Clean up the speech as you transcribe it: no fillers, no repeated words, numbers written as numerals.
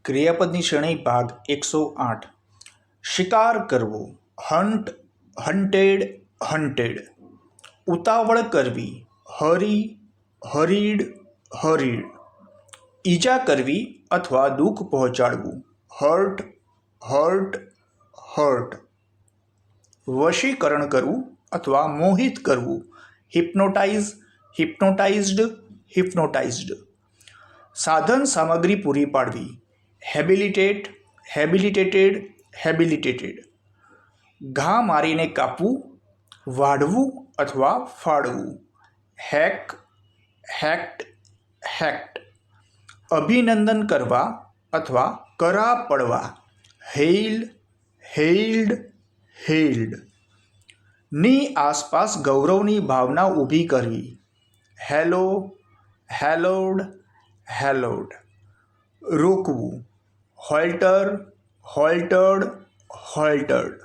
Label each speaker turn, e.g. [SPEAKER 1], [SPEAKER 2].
[SPEAKER 1] ક્રિયાપદની શ્રેણી ભાગ 108. શિકાર કરવો, હન્ટ, હન્ટેડ, હન્ટેડ. ઉતાવળ કરવી, હરી, હરીડ, હરીડ. ઈજા કરવી અથવા દુઃખ પહોંચાડવું, હર્ટ, હર્ટ, હર્ટ. વશીકરણ કરવું અથવા મોહિત કરવું, હિપ્નોટાઇઝ, હિપ્નોટાઇઝ્ડ, હિપ્નોટાઇઝ્ડ. સાધન સામગ્રી પૂરી પાડવી, હેબિલિટેટ, હેબિલિટેટેડ, હેબિલિટેટેડ. ઘા મારીને કાપવું, વાઢવું અથવા ફાડવું, હેક, હેક્ડ, હેક્ડ. અભિનંદન કરવા અથવા કરા પડવા, હેઇલ, હેઇલ્ડ, હેઇલ્ડ. ની આસપાસ ગૌરવની ભાવના ઊભી કરવી, હેલો, હેલોડ, હેલોડ. રોકવું, હોલ્ટર, હોલ્ટર્ડ, હોલ્ટર્ડ.